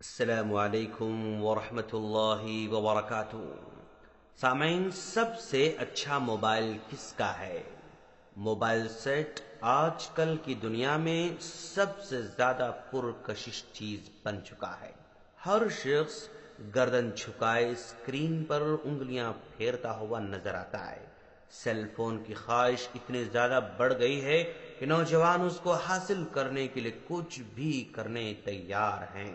السلام علیکم ورحمۃ اللہ وبرکاتہ۔ سامعین، سب سے اچھا موبائل کس کا ہے؟ موبائل سیٹ آج کل کی دنیا میں سب سے زیادہ پرکشش چیز بن چکا ہے۔ ہر شخص گردن جھکائے اسکرین پر انگلیاں پھیرتا ہوا نظر آتا ہے۔ سیل فون کی خواہش اتنی زیادہ بڑھ گئی ہے کہ نوجوان اس کو حاصل کرنے کے لیے کچھ بھی کرنے تیار ہیں۔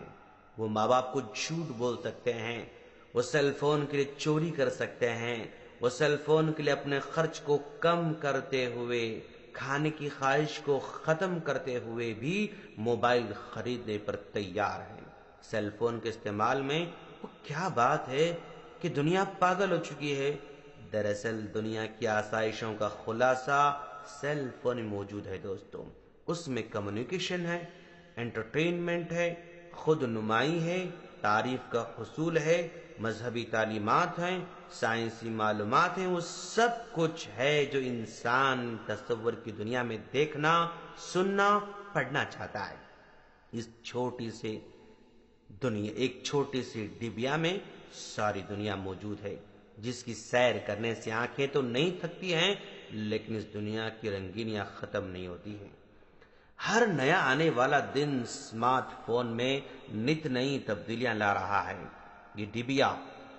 وہ ماں باپ کو جھوٹ بول سکتے ہیں، وہ سیل فون کے لیے چوری کر سکتے ہیں، وہ سیل فون کے لیے اپنے خرچ کو کم کرتے ہوئے، کھانے کی خواہش کو ختم کرتے ہوئے بھی موبائل خریدنے پر تیار ہیں۔ سیل فون کے استعمال میں وہ کیا بات ہے کہ دنیا پاگل ہو چکی ہے؟ دراصل دنیا کی آسائشوں کا خلاصہ سیل فون میں موجود ہے دوستوں۔ اس میں کمیونیکیشن ہے، انٹرٹینمنٹ ہے، خود نمائی ہے، تعریف کا حصول ہے، مذہبی تعلیمات ہیں، سائنسی معلومات ہیں، وہ سب کچھ ہے جو انسان تصور کی دنیا میں دیکھنا، سننا، پڑھنا چاہتا ہے۔ اس چھوٹی سی دنیا، ایک چھوٹی سی ڈبیا میں ساری دنیا موجود ہے، جس کی سیر کرنے سے آنکھیں تو نہیں تھکتی ہیں، لیکن اس دنیا کی رنگینیاں ختم نہیں ہوتی ہیں۔ ہر نیا آنے والا دن اسمارٹ فون میں نت نئی تبدیلیاں لا رہا ہے۔ یہ ڈبیا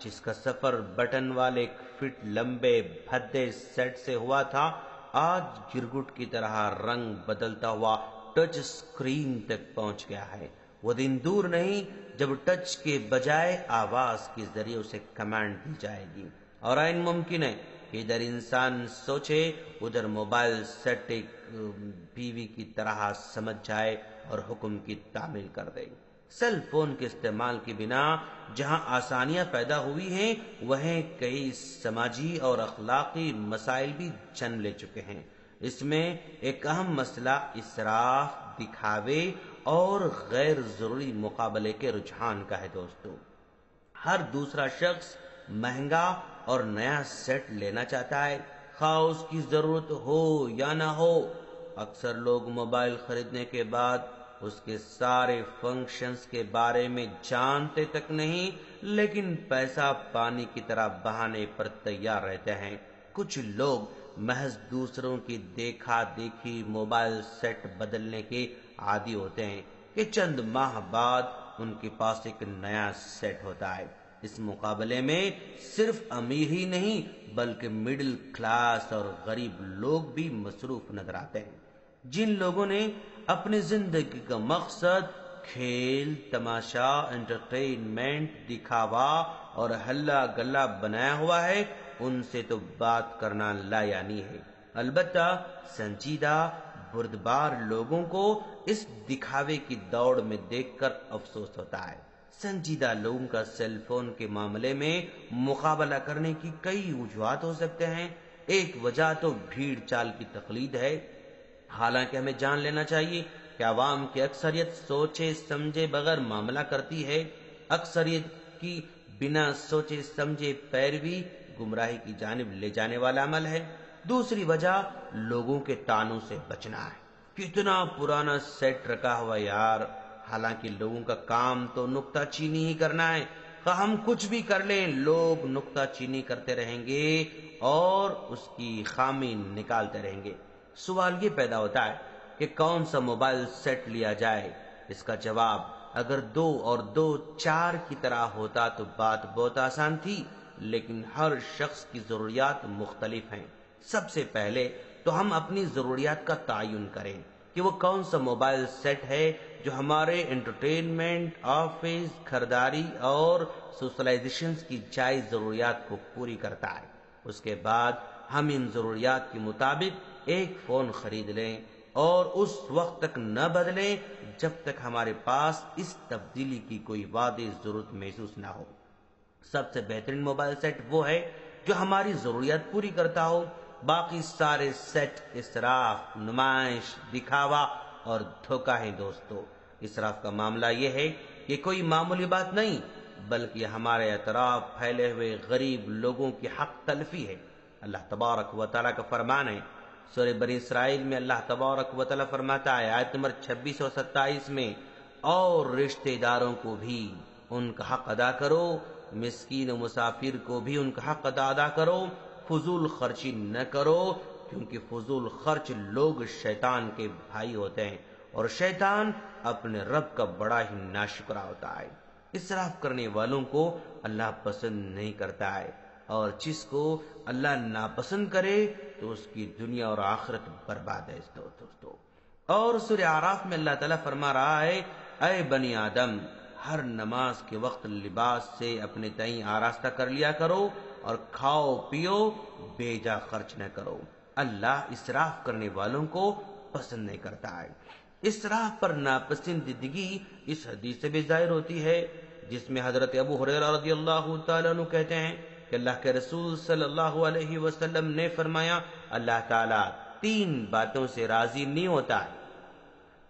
جس کا سفر بٹن والے ایک فٹ لمبے بھدے سیٹ سے ہوا تھا، آج گرگٹ کی طرح رنگ بدلتا ہوا ٹچ اسکرین تک پہنچ گیا ہے۔ وہ دن دور نہیں جب ٹچ کے بجائے آواز کے ذریعے اسے کمانڈ دی جائے گی، اور عین ممکن ہے کہ ادھر انسان سوچے، ادھر موبائل سیٹ ایک بیوی کی طرح سمجھ جائے اور حکم کی تعمیل کر دے۔ سیل فون کے استعمال کے بنا جہاں آسانیاں پیدا ہوئی ہیں، وہیں کئی سماجی اور اخلاقی مسائل بھی جنم لے چکے ہیں۔ اس میں ایک اہم مسئلہ اسراف، دکھاوے اور غیر ضروری مقابلے کے رجحان کا ہے دوستو۔ ہر دوسرا شخص مہنگا اور نیا سیٹ لینا چاہتا ہے، خواہ اس کی ضرورت ہو یا نہ ہو۔ اکثر لوگ موبائل خریدنے کے بعد اس کے سارے فنکشنز کے بارے میں جانتے تک نہیں، لیکن پیسہ پانی کی طرح بہانے پر تیار رہتے ہیں۔ کچھ لوگ محض دوسروں کی دیکھا دیکھی موبائل سیٹ بدلنے کے عادی ہوتے ہیں کہ چند ماہ بعد ان کے پاس ایک نیا سیٹ ہوتا ہے۔ اس مقابلے میں صرف امیر ہی نہیں بلکہ مڈل کلاس اور غریب لوگ بھی مصروف نظر آتے ہیں۔ جن لوگوں نے اپنی زندگی کا مقصد کھیل، تماشا، انٹرٹینمنٹ، دکھاوا اور ہلا گلا بنایا ہوا ہے، ان سے تو بات کرنا لا یعنی ہے۔ البتہ سنجیدہ، بردبار لوگوں کو اس دکھاوے کی دوڑ میں دیکھ کر افسوس ہوتا ہے۔ سنجیدہ لوگوں کا سیل فون کے معاملے میں مقابلہ کرنے کی کئی وجوہات ہو سکتے ہیں۔ ایک وجہ تو بھیڑ چال کی تقلید ہے، حالانکہ ہمیں جان لینا چاہیے کہ عوام کی اکثریت سوچے سمجھے بغیر معاملہ کرتی ہے۔ اکثریت کی بنا سوچے سمجھے پیروی گمراہی کی جانب لے جانے والا عمل ہے۔ دوسری وجہ لوگوں کے طعنوں سے بچنا ہے۔ کتنا پرانا سیٹ رکھا ہوا یار، حالانکہ لوگوں کا کام تو نکتہ چینی ہی کرنا ہے۔ ہم کچھ بھی کر لیں، لوگ نکتہ چینی کرتے رہیں گے اور اس کی خامی نکالتے رہیں گے۔ سوال یہ پیدا ہوتا ہے کہ کون سا موبائل سیٹ لیا جائے؟ اس کا جواب اگر 2 اور 2 4 کی طرح ہوتا تو بات بہت آسان تھی، لیکن ہر شخص کی ضروریات مختلف ہیں۔ سب سے پہلے تو ہم اپنی ضروریات کا تعین کریں کہ وہ کون سا موبائل سیٹ ہے جو ہمارے انٹرٹینمنٹ، آفس، گھرداری اور سوشلائزیشنز کی جائز ضروریات کو پوری کرتا ہے۔ اس کے بعد ہم ان ضروریات کے مطابق ایک فون خرید لیں اور اس وقت تک نہ بدلیں جب تک ہمارے پاس اس تبدیلی کی کوئی واضح ضرورت محسوس نہ ہو۔ سب سے بہترین موبائل سیٹ وہ ہے جو ہماری ضروریات پوری کرتا ہو۔ باقی سارے سیٹ اسراف، نمائش، دکھاوا اور دھوکہ ہے دوستو۔ اسراف کا معاملہ یہ ہے کہ کوئی معمولی بات نہیں بلکہ ہمارے اطراف پھیلے ہوئے غریب لوگوں کی حق تلفی ہے۔ اللہ تبارک و تعالیٰ کا فرمان ہے، سورہ بنی اسرائیل میں اللہ تبارک و تعالیٰ فرماتا ہے، آیت نمبر 26 اور 27 میں، اور رشتہ داروں کو بھی ان کا حق ادا کرو، مسکین و مسافر کو بھی ان کا حق ادا کرو، فضول خرچی نہ کرو، کیونکہ فضول خرچ لوگ شیطان کے بھائی ہوتے ہیں، اور شیطان اپنے رب کا بڑا ہی ناشکرا ہوتا ہے۔ اسراف کرنے والوں کو اللہ پسند نہیں کرتا ہے، اور جس کو اللہ ناپسند کرے تو اس کی دنیا اور آخرت برباد ہے دوستو۔ اور سورہ اعراف میں اللہ تعالیٰ فرما رہا ہے، اے بنی آدم، ہر نماز کے وقت لباس سے اپنے تئیں آراستہ کر لیا کرو، اور کھاؤ پیو، بے جا خرچ نہ کرو۔ اللہ اسراف کرنے والوں کو پسند نہیں کرتا ہے۔ اسراف پر ناپسندیدگی اس حدیث سے بھی ظاہر ہوتی ہے، جس میں حضرت ابو ہریرہ رضی اللہ تعالیٰ عنہ کہتے ہیں کہ اللہ کے رسول صلی اللہ علیہ وسلم نے فرمایا، اللہ تعالیٰ تین باتوں سے راضی نہیں ہوتا ہے،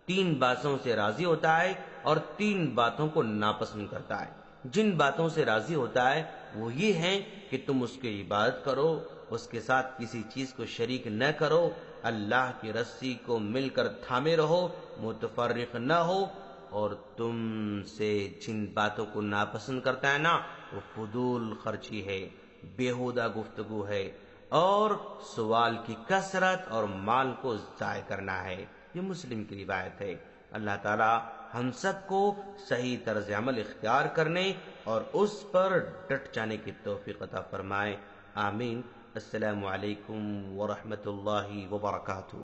تین باتوں سے راضی ہوتا ہے اور تین باتوں کو ناپسند کرتا ہے۔ جن باتوں سے راضی ہوتا ہے وہ یہ ہیں کہ تم اس کی عبادت کرو، اس کے ساتھ کسی چیز کو شریک نہ کرو، اللہ کی رسی کو مل کر تھامے رہو، متفرق نہ ہو، اور تم سے جن باتوں کو ناپسند کرتا ہے نا، وہ فضول خرچی ہے، بیہودہ گفتگو ہے، اور سوال کی کثرت اور مال کو ضائع کرنا ہے۔ یہ مسلم کی روایت ہے۔ اللہ تعالی ہم سب کو صحیح طرز عمل اختیار کرنے اور اس پر ڈٹ جانے کی توفیق عطا فرمائے، آمین۔ السلام علیکم ورحمۃ اللہ وبرکاتہ۔